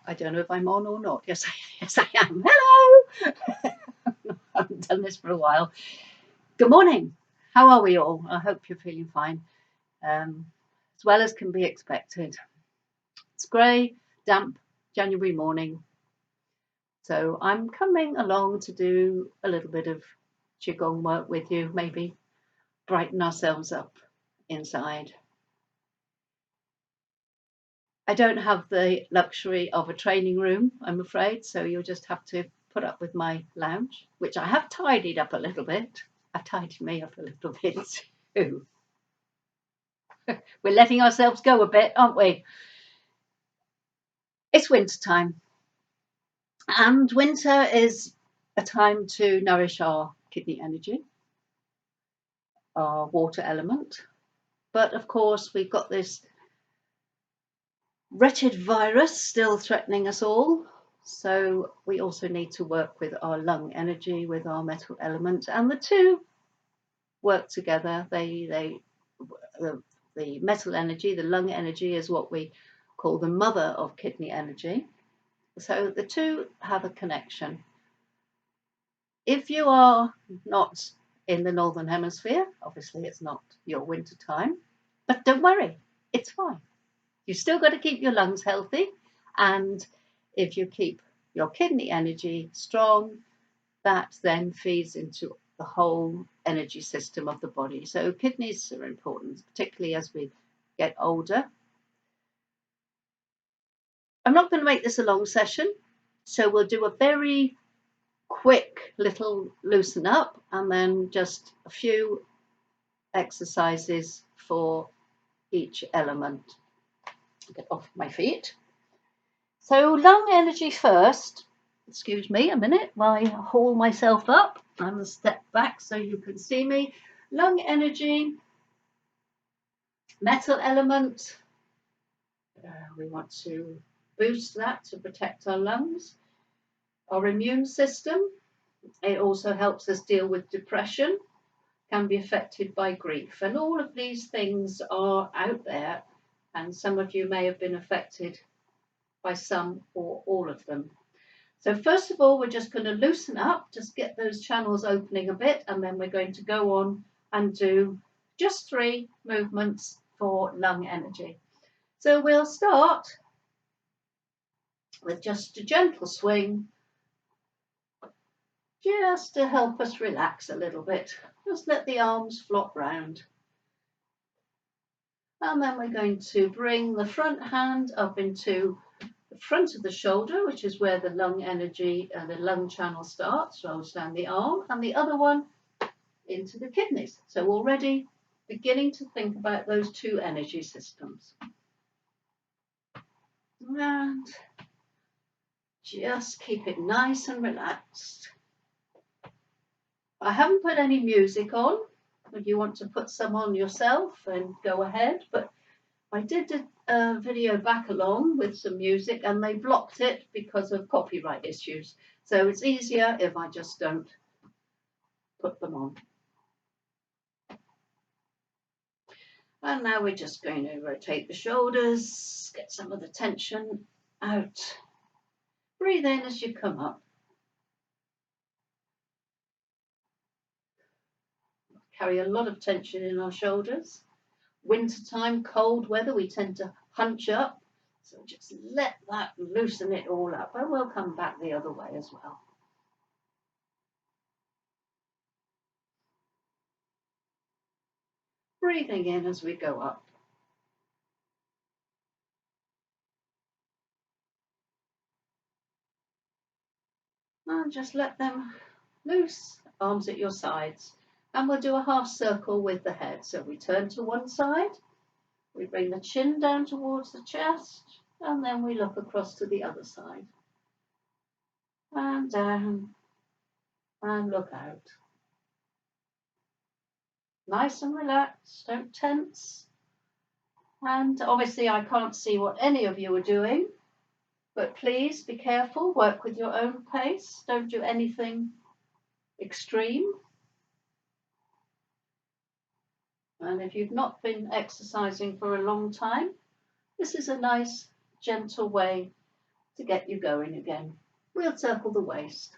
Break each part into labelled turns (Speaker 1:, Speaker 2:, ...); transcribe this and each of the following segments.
Speaker 1: I don't know if I'm on or not. Yes, yes, I am. Hello. I haven't done this for a while. Good morning. How are we all? I hope you're feeling fine, as well as can be expected. It's grey, damp January morning, so I'm coming along to do a little bit of Qigong work with you, maybe brighten ourselves up inside. I don't have the luxury of a training room, I'm afraid, so you'll just have to put up with my lounge, which I have tidied up a little bit. I've tidied me up a little bit too. We're letting ourselves go a bit, aren't we? It's winter time, and winter is a time to nourish our kidney energy, our water element. But of course, we've got this wretched virus still threatening us all. So we also need to work with our lung energy, with our metal element, and the two work together. The metal energy, the lung energy, is what we call the mother of kidney energy. So the two have a connection. If you are not in the northern hemisphere, obviously it's not your winter time, but don't worry, it's fine. You've still got to keep your lungs healthy, and if you keep your kidney energy strong, that then feeds into the whole energy system of the body. So kidneys are important, particularly as we get older. I'm not going to make this a long session, so we'll do a very quick little loosen up and then just a few exercises for each element. Get off my feet. So lung energy first. Excuse me a minute while I haul myself up. I'm going to step back so you can see me. Lung energy, metal element. We want to boost that to protect our lungs. Our immune system. It also helps us deal with depression, can be affected by grief. And all of these things are out there, and some of you may have been affected by some or all of them. So first of all, we're just going to loosen up, just get those channels opening a bit, and then we're going to go on and do just 3 movements for lung energy. So we'll start with just a gentle swing, just to help us relax a little bit. Just let the arms flop round. And then we're going to bring the front hand up into the front of the shoulder, which is where the lung energy and the lung channel starts, rolls down the arm, and the other one into the kidneys. So already beginning to think about those 2 energy systems. And just keep it nice and relaxed. I haven't put any music on. If you want to put some on yourself, then go ahead. But I did a video back along with some music, and they blocked it because of copyright issues. So it's easier if I just don't put them on. And now we're just going to rotate the shoulders, get some of the tension out. Breathe in as you come up. Carry a lot of tension in our shoulders. Wintertime, cold weather, we tend to hunch up. So just let that loosen it all up, and we'll come back the other way as well. Breathing in as we go up. And just let them loose, arms at your sides. And we'll do a half circle with the head. So we turn to one side, we bring the chin down towards the chest, and then we look across to the other side. And down, and look out. Nice and relaxed, don't tense. And obviously I can't see what any of you are doing, but please be careful, work with your own pace, don't do anything extreme. And if you've not been exercising for a long time, this is a nice, gentle way to get you going again. We'll circle the waist.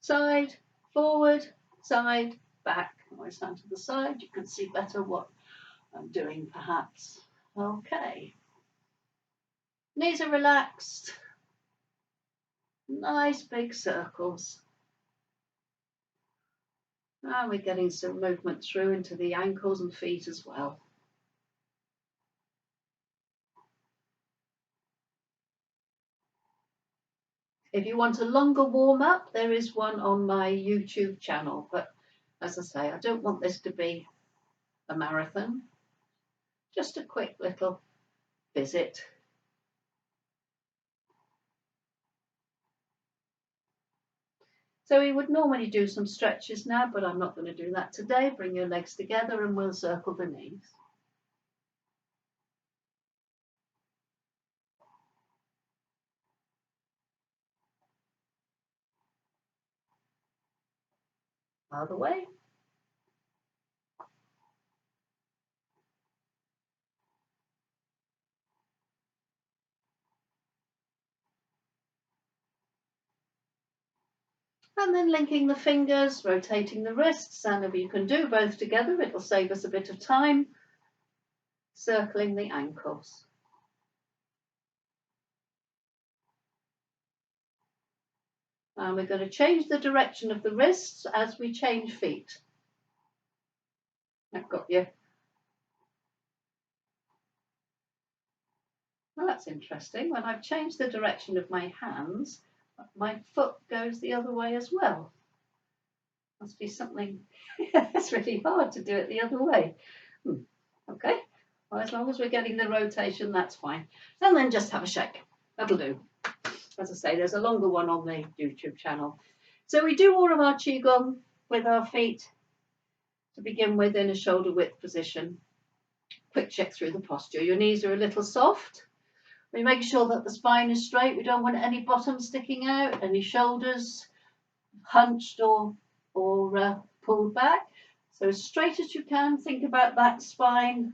Speaker 1: Side, forward, side, back. I stand to the side. You can see better what I'm doing perhaps. Okay. Knees are relaxed. Nice big circles. And we're getting some movement through into the ankles and feet as well. If you want a longer warm-up, there is one on my YouTube channel. But as I say, I don't want this to be a marathon. Just a quick little visit. So we would normally do some stretches now, but I'm not going to do that today. Bring your legs together and we'll circle the knees. Other way. And then linking the fingers, rotating the wrists, and if you can do both together, it'll save us a bit of time. Circling the ankles. And we're going to change the direction of the wrists as we change feet. I've got you. Well, that's interesting. When I've changed the direction of my hands, my foot goes the other way as well. Must be something. It's really hard to do it the other way. Okay. Well, as long as we're getting the rotation, that's fine. And then just have a shake. That'll do. As I say, there's a longer one on the YouTube channel. So we do all of our Qigong with our feet to begin with in a shoulder width position. Quick check through the posture. Your knees are a little soft. We make sure that the spine is straight. We don't want any bottom sticking out, any shoulders hunched or pulled back. So as straight as you can, think about that spine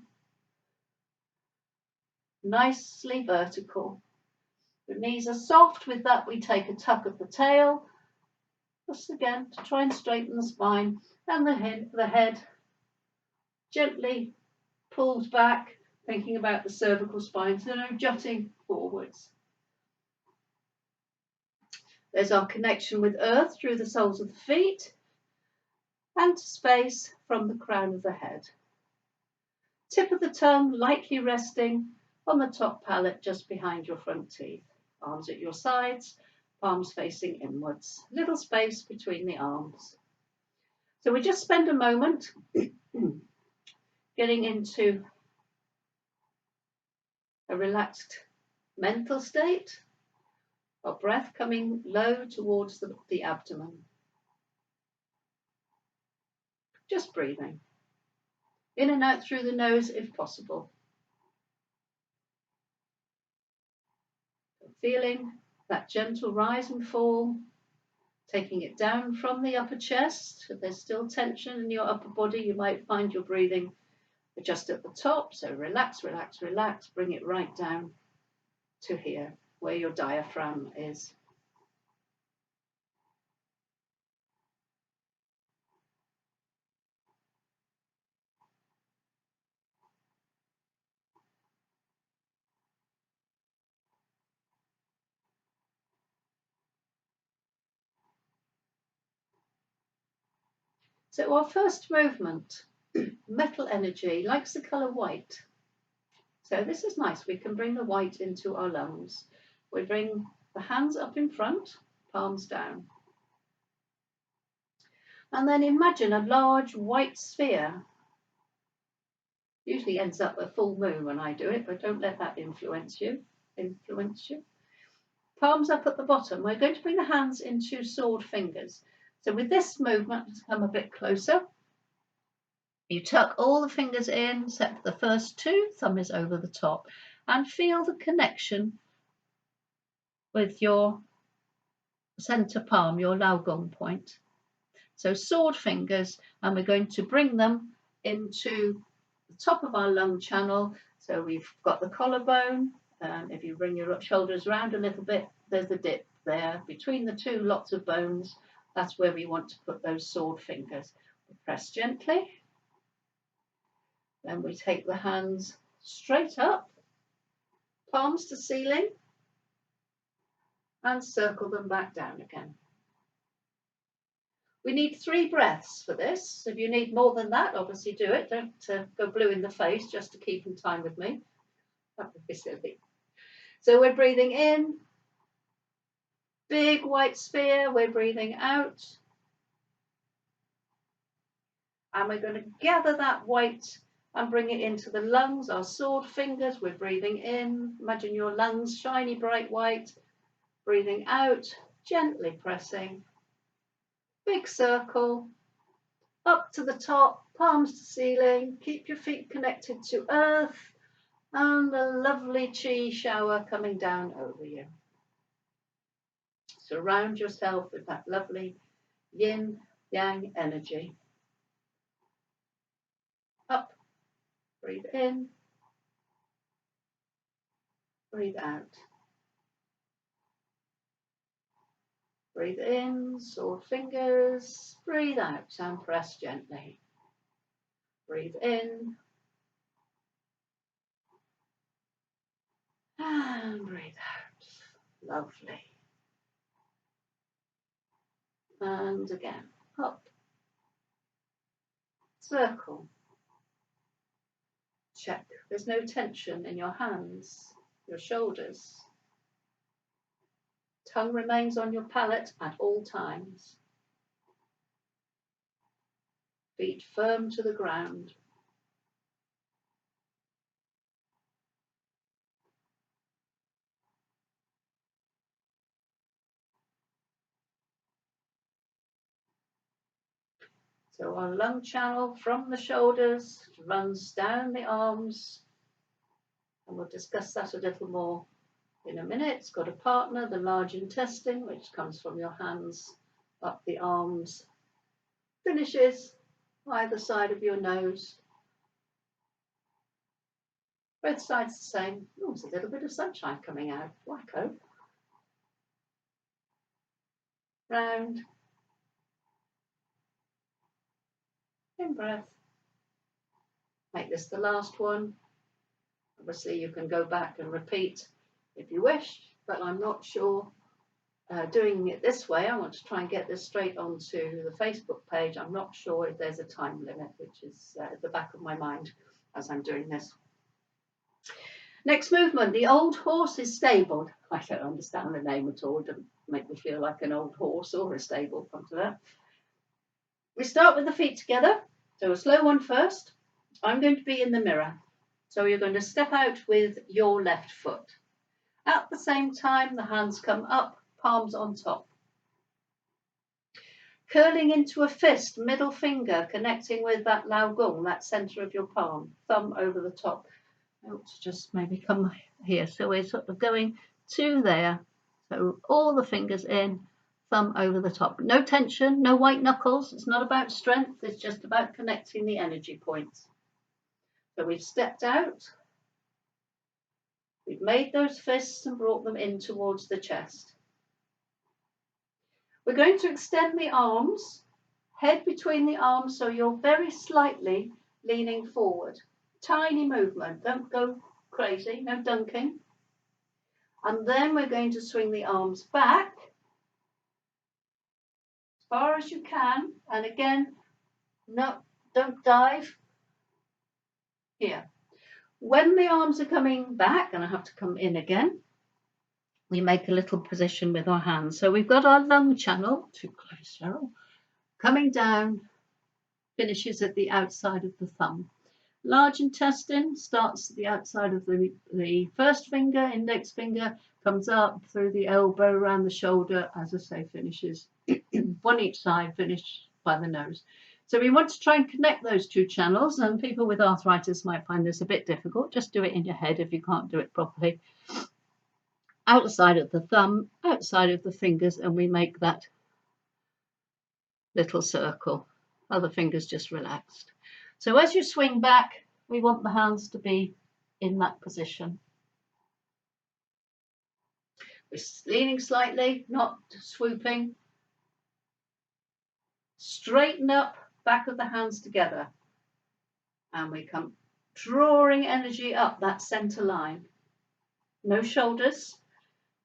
Speaker 1: nicely vertical. The knees are soft. With that, we take a tuck of the tail, just again to try and straighten the spine, and the head gently pulled back, thinking about the cervical spine, so no jutting forwards. There's our connection with earth through the soles of the feet and to space from the crown of the head. Tip of the tongue lightly resting on the top palate just behind your front teeth. Arms at your sides, palms facing inwards. Little space between the arms. So we just spend a moment getting into a relaxed mental state. Our breath coming low towards the abdomen. Just breathing. In and out through the nose if possible. Feeling that gentle rise and fall, taking it down from the upper chest. If there's still tension in your upper body, you might find your breathing just at the top. So relax, relax, relax. Bring it right down to here, where your diaphragm is. So our first movement, metal energy, likes the colour white. So this is nice. We can bring the white into our lungs. We bring the hands up in front, palms down. And then imagine a large white sphere. Usually ends up a full moon when I do it, but don't let that influence you. Palms up at the bottom. We're going to bring the hands into sword fingers. So with this movement, let's come a bit closer. You tuck all the fingers in, except the first two, thumb is over the top, and feel the connection with your center palm, your Laogong point. So sword fingers, and we're going to bring them into the top of our lung channel. So we've got the collarbone If you bring your shoulders round a little bit, there's a dip there between the two lots of bones. That's where we want to put those sword fingers. We press gently. Then we take the hands straight up, palms to ceiling, and circle them back down again. We need 3 breaths for this. If you need more than that, obviously do it. Don't go blue in the face just to keep in time with me. That would be silly. So we're breathing in, big white sphere. We're breathing out. And we're going to gather that white and bring it into the lungs, our sword fingers. We're breathing in. Imagine your lungs, shiny, bright white. Breathing out, gently pressing. Big circle, up to the top, palms to ceiling. Keep your feet connected to earth. And a lovely chi shower coming down over you. Surround yourself with that lovely yin yang energy. Up, breathe in, breathe out. Breathe in, sword fingers, breathe out and press gently. Breathe in and breathe out. Lovely. And again, up, circle. Check. There's no tension in your hands, your shoulders. Tongue remains on your palate at all times. Feet firm to the ground. So our lung channel from the shoulders runs down the arms, and we'll discuss that a little more in a minute. It's got a partner, the large intestine, which comes from your hands up the arms, finishes either side of your nose. Both sides the same. Oh, there's a little bit of sunshine coming out. Wacko. Round. In breath. Make this the last one. Obviously, you can go back and repeat if you wish, but I'm not sure. Doing it this way, I want to try and get this straight onto the Facebook page. I'm not sure if there's a time limit, which is at the back of my mind as I'm doing this. Next movement, the old horse is stabled. I don't understand the name at all. It doesn't make me feel like an old horse or a stable. Come to that. We start with the feet together. So a slow one first. I'm going to be in the mirror. So you're going to step out with your left foot. At the same time, the hands come up, palms on top. Curling into a fist, middle finger connecting with that lao gong, that center of your palm, thumb over the top. I ought to just maybe come here. So we're sort of going to there. So all the fingers in, thumb over the top. No tension, no white knuckles. It's not about strength. It's just about connecting the energy points. So we've stepped out. We've made those fists and brought them in towards the chest. We're going to extend the arms, head between the arms, so you're very slightly leaning forward. Tiny movement, don't go crazy, no dunking. And then we're going to swing the arms back as far as you can. And again, no, don't dive. Here. When the arms are coming back, and I have to come in again, we make a little position with our hands. So we've got our lung channel, too close, Cheryl, coming down, finishes at the outside of the thumb. Large intestine starts at the outside of the first finger, index finger, comes up through the elbow, around the shoulder, as I say, finishes one each side, finished by the nose. So we want to try and connect those two channels, and people with arthritis might find this a bit difficult. Just do it in your head if you can't do it properly. Outside of the thumb, outside of the fingers, and we make that little circle. Other fingers just relaxed. So as you swing back, we want the hands to be in that position. We're leaning slightly, not swooping. Straighten up, back of the hands together. And we come drawing energy up that center line. No shoulders.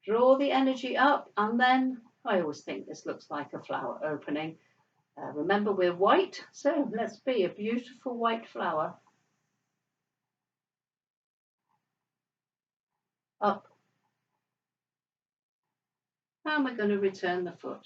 Speaker 1: Draw the energy up, and then I always think this looks like a flower opening. Remember, we're white, so let's be a beautiful white flower. Up. And we're going to return the foot.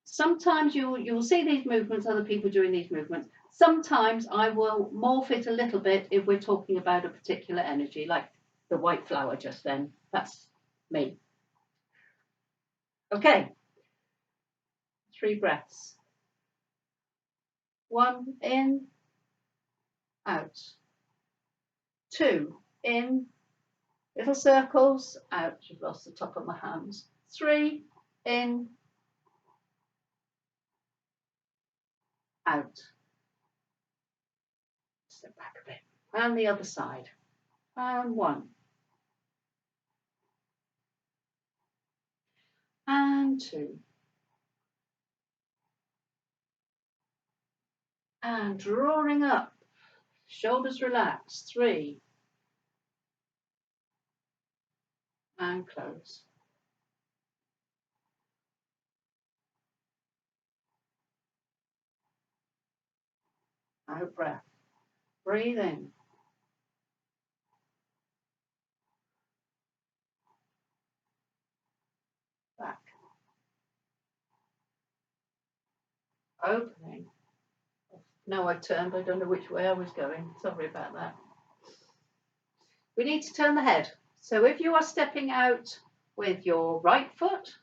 Speaker 1: Sometimes you'll see these movements, other people doing these movements. Sometimes I will morph it a little bit if we're talking about a particular energy, like the white flower just then. That's me. Okay. 3 breaths. 1 in, out. 2 in, little circles, out. I've lost the top of my hands. 3 in, out. Step back a bit. And the other side. And 1. And 2. And drawing up. Shoulders relaxed. 3. And close. Out breath. Breathe in. Back. Opening. Now I turned, I don't know which way I was going. Sorry about that. We need to turn the head. So if you are stepping out with your right foot,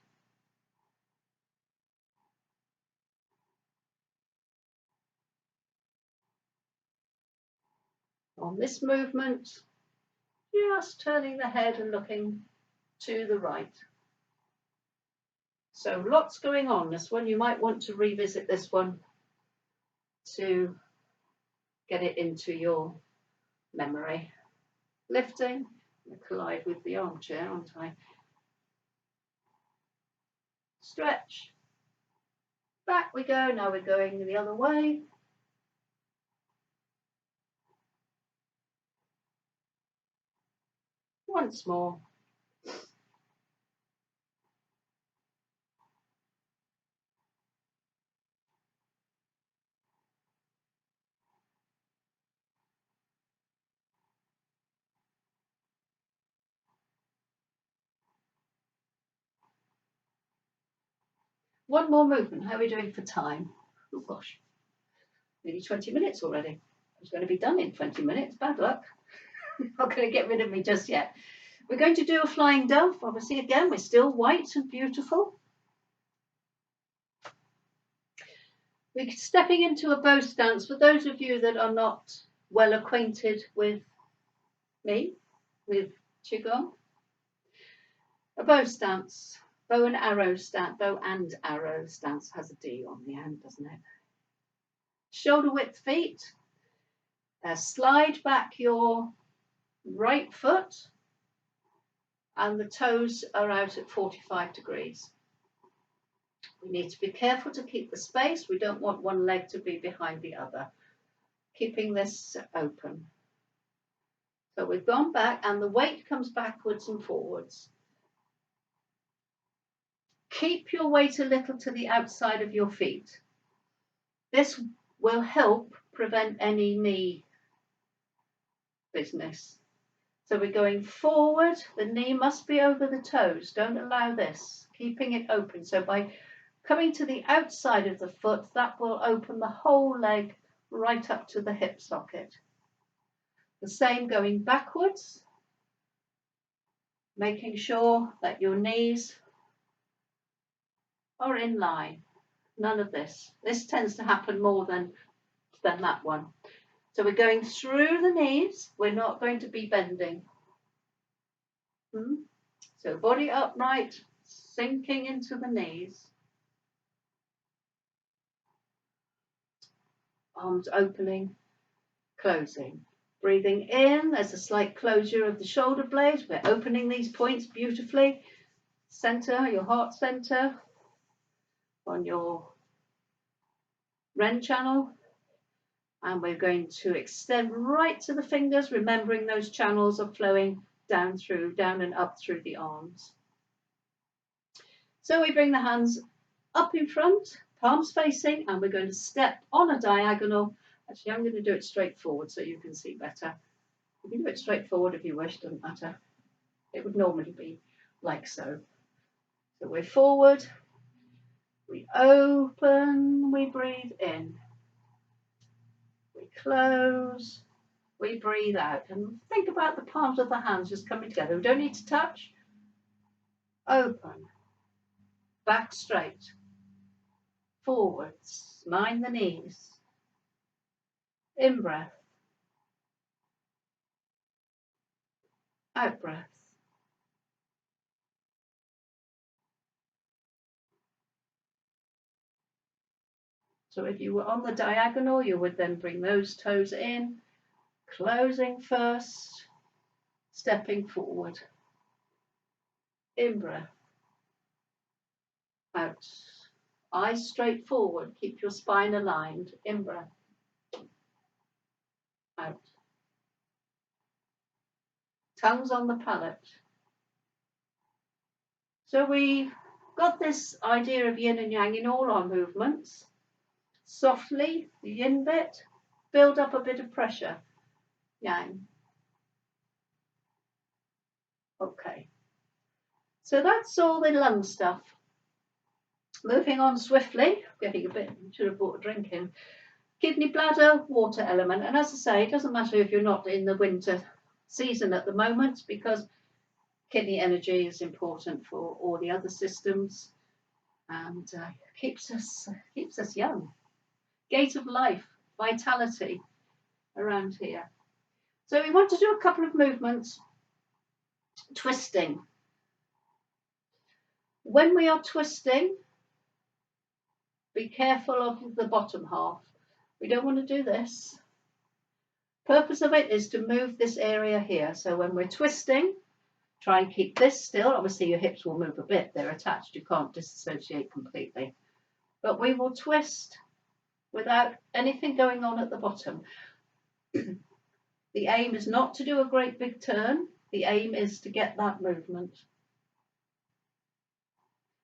Speaker 1: on this movement, just turning the head and looking to the right. So lots going on this one. You might want to revisit this one to get it into your memory. Lifting, I collide with the armchair, aren't I? Stretch. Back we go. Now we're going the other way. Once more. One more movement. How are we doing for time? Oh gosh, nearly 20 minutes already. I was going to be done in 20 minutes. Bad luck. Not going to get rid of me just yet. We're going to do a flying dove. Obviously, again, we're still white and beautiful. We're stepping into a bow stance. For those of you that are not well acquainted with me, with Qigong, a bow stance, bow and arrow stance has a D on the end, doesn't it? Shoulder width feet. Slide back your right foot, and the toes are out at 45 degrees. We need to be careful to keep the space. We don't want one leg to be behind the other. Keeping this open. So we've gone back, and the weight comes backwards and forwards. Keep your weight a little to the outside of your feet. This will help prevent any knee business. So we're going forward, the knee must be over the toes. Don't allow this, keeping it open. So by coming to the outside of the foot, that will open the whole leg right up to the hip socket. The same going backwards, making sure that your knees are in line. None of this. This tends to happen more than that one. So we're going through the knees. We're not going to be bending. So body upright, sinking into the knees. Arms opening, closing. Breathing in, there's a slight closure of the shoulder blades. We're opening these points beautifully. Center, your heart center, on your Ren channel. And we're going to extend right to the fingers, remembering those channels are flowing down and up through the arms. So we bring the hands up in front, palms facing, and we're going to step on a diagonal. Actually, I'm going to do it straight forward so you can see better. You can do it straight forward if you wish, doesn't matter. It would normally be like so. So we're forward, we open, we breathe in, we close, we breathe out. And think about the palms of the hands just coming together. We don't need to touch. Open, back straight, forwards, mind the knees. In breath, out breath. So if you were on the diagonal, you would then bring those toes in, closing first, stepping forward. In breath, out. Eyes straight forward, keep your spine aligned. In breath, out. Tongues on the palate. So we've got this idea of yin and yang in all our movements. Softly, the yin bit, build up a bit of pressure. Yang. Okay. So that's all the lung stuff. Moving on swiftly, getting a bit, should have brought a drink in. Kidney, bladder, water element. And as I say, it doesn't matter if you're not in the winter season at the moment, because kidney energy is important for all the other systems and keeps us young. Gate of life, vitality around here. So we want to do a couple of movements. Twisting. When we are twisting, be careful of the bottom half. We don't want to do this. Purpose of it is to move this area here. So when we're twisting, try and keep this still. Obviously your hips will move a bit. They're attached. You can't disassociate completely. But we will twist without anything going on at the bottom. The aim is not to do a great big turn. The aim is to get that movement.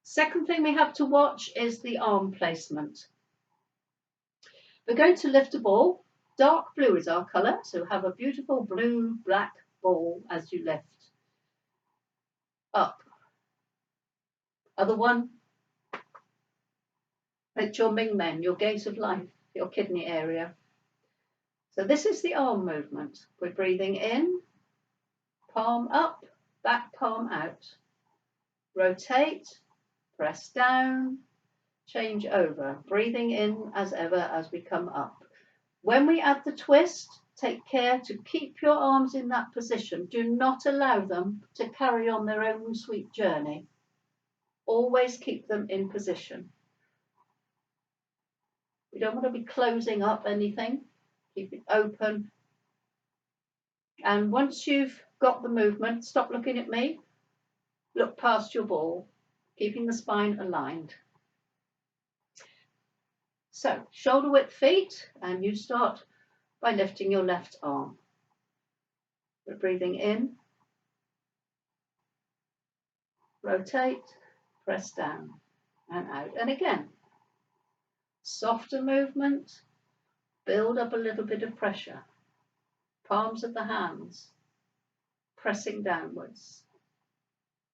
Speaker 1: Second thing we have to watch is the arm placement. We're going to lift a ball. Dark blue is our colour, so have a beautiful blue-black ball as you lift. Up. Other one. It's your Ming Men, your gate of life, your kidney area. So this is the arm movement. We're breathing in, palm up, back palm out. Rotate, press down, change over. Breathing in as ever as we come up. When we add the twist, take care to keep your arms in that position. Do not allow them to carry on their own sweet journey. Always keep them in position. We don't want to be closing up anything. Keep it open. And once you've got the movement, stop looking at me. Look past your ball, keeping the spine aligned. So, shoulder width feet, and you start by lifting your left arm. We're breathing in, rotate, press down, and out. And again, softer movement, build up a little bit of pressure. Palms of the hands, pressing downwards.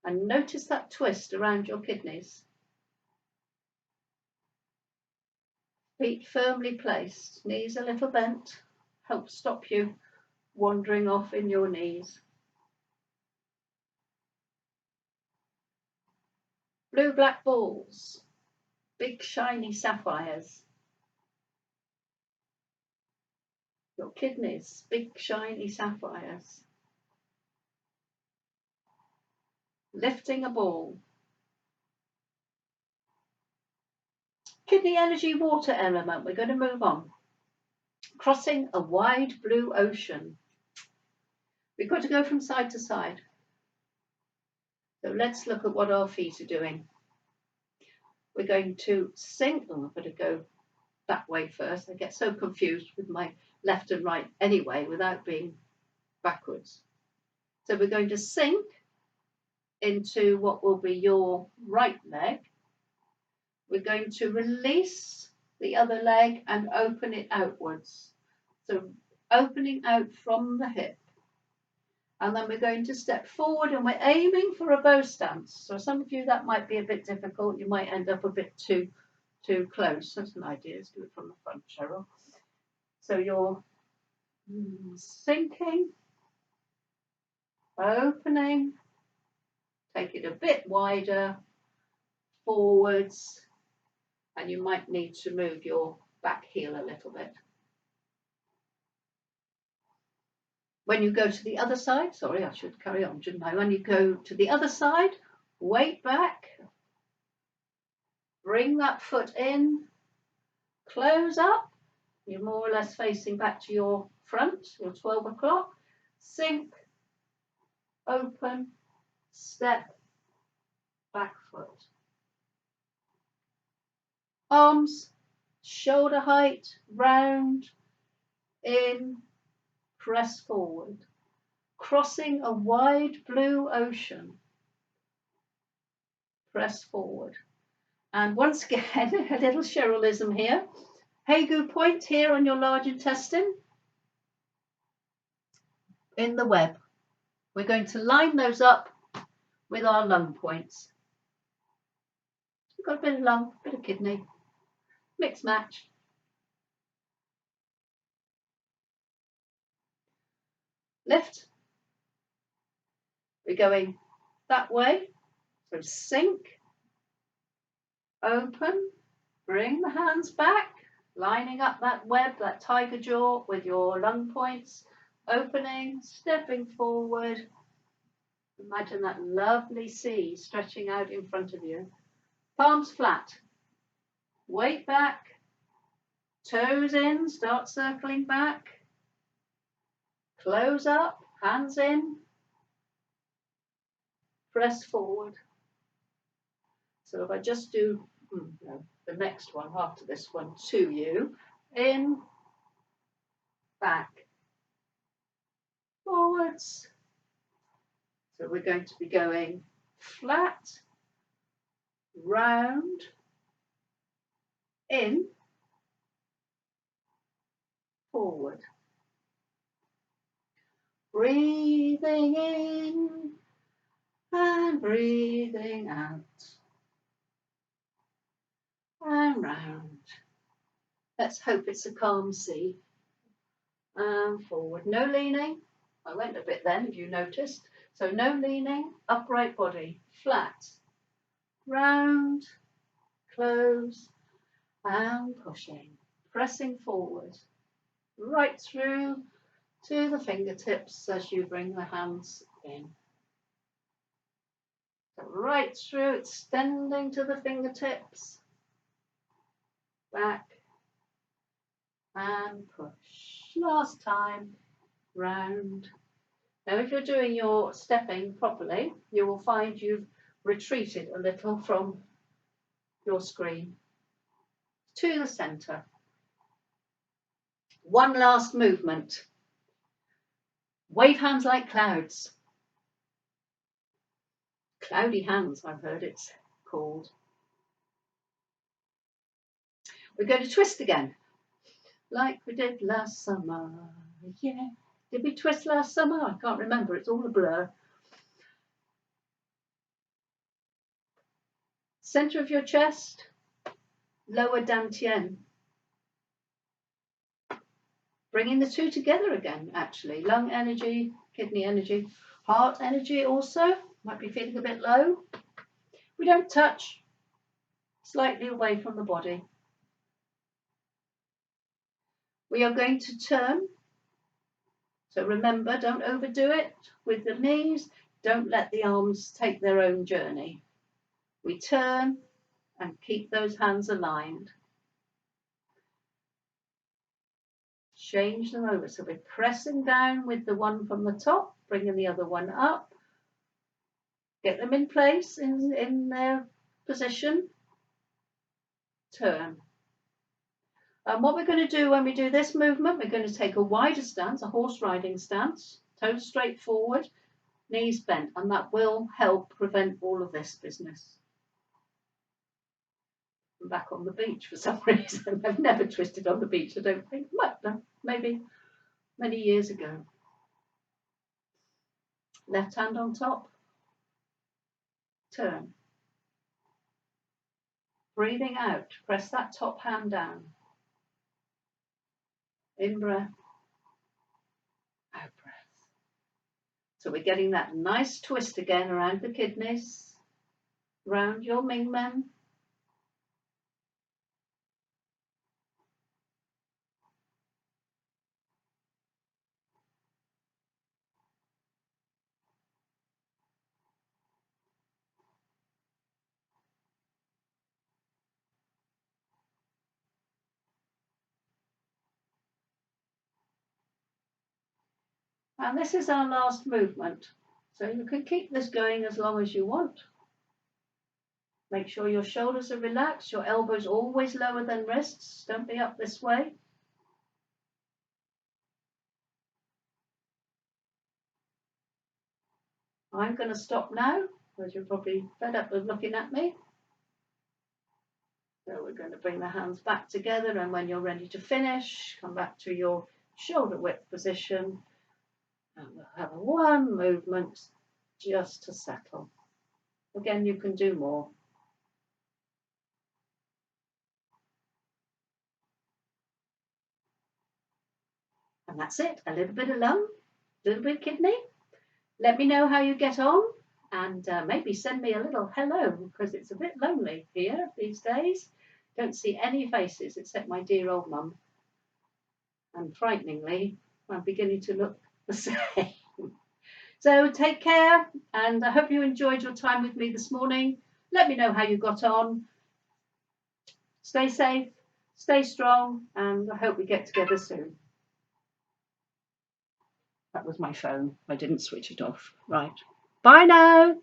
Speaker 1: And notice that twist around your kidneys. Feet firmly placed, knees a little bent, help stop you wandering off in your knees. Blue-black balls, big shiny sapphires. Your kidneys, big shiny sapphires. Lifting a ball. Kidney energy, water element. We're going to move on. Crossing a wide blue ocean. We've got to go from side to side. So let's look at what our feet are doing. We're going to sink. Oh, I've got to go that way first. I get so confused with my left and right anyway without being backwards. So we're going to sink into what will be your right leg. We're going to release the other leg and open it outwards. So opening out from the hip. And then we're going to step forward and we're aiming for a bow stance. So some of you that might be a bit difficult. You might end up a bit too close. That's an idea. Let's do it from the front, Cheryl. So you're sinking, opening, take it a bit wider, forwards, and you might need to move your back heel a little bit. When you go to the other side, sorry, I should carry on, shouldn't I? When you go to the other side, weight back, bring that foot in, close up, you're more or less facing back to your front, your 12 o'clock, sink, open, step, back foot. Arms, shoulder height, round, in, press forward, crossing a wide blue ocean, press forward. And once again, a little Cherylism here. Hagu point here on your large intestine in the web. We're going to line those up with our lung points. We've got a bit of lung, a bit of kidney, mix match. Lift. We're going that way. So sink, open, bring the hands back, lining up that web, that tiger jaw with your lung points, opening, stepping forward. Imagine that lovely sea stretching out in front of you. Palms flat, weight back, toes in, start circling back, close up, hands in, press forward. So if I just do the next one after this one to you, in, back, forwards. So we're going to be going flat, round, in, forward. Breathing in and breathing out. And round. Let's hope it's a calm sea. And forward. No leaning. I went a bit then, if you noticed. So no leaning, upright body, flat, round, close, and pushing. Pressing forward, right through to the fingertips as you bring the hands in. So right through, extending to the fingertips, back, and push. Last time, round. Now if you're doing your stepping properly, you will find you've retreated a little from your screen to the centre. One last movement. Wave hands like clouds. Cloudy hands, I've heard it's called. We're going to twist again, like we did last summer. Yeah. Did we twist last summer? I can't remember. It's all a blur. Centre of your chest, lower dantian. Bringing the two together again, actually. Lung energy, kidney energy, heart energy also. Might be feeling a bit low. We don't touch. Slightly away from the body. We are going to turn. So remember, don't overdo it with the knees. Don't let the arms take their own journey. We turn and keep those hands aligned. Change them over. So we're pressing down with the one from the top. bringing the other one up. Get them in place, in their position. Turn. And what we're going to do when we do this movement, we're going to take a wider stance, a horse riding stance, toes straight forward, knees bent, and that will help prevent all of this business. I'm back on the beach for some reason. I've never twisted on the beach, I don't think. Maybe many years ago. Left hand on top. Turn. Breathing out, press that top hand down. In breath, out breath. So we're getting that nice twist again around the kidneys, around your Mingmen. And this is our last movement. So you can keep this going as long as you want. Make sure your shoulders are relaxed, your elbows always lower than wrists. Don't be up this way. I'm going to stop now, because you're probably fed up with looking at me. So we're going to bring the hands back together, and when you're ready to finish, come back to your shoulder width position. And we'll have one movement just to settle. Again, you can do more. And that's it. A little bit of lung, a little bit of kidney. Let me know how you get on, and maybe send me a little hello, because it's a bit lonely here these days. Don't see any faces except my dear old mum. And frighteningly, I'm beginning to look the same. So take care, and I hope you enjoyed your time with me this morning. Let me know how you got on. Stay safe, stay strong, and I hope we get together soon. That was my phone. I didn't switch it off. Right. Bye now.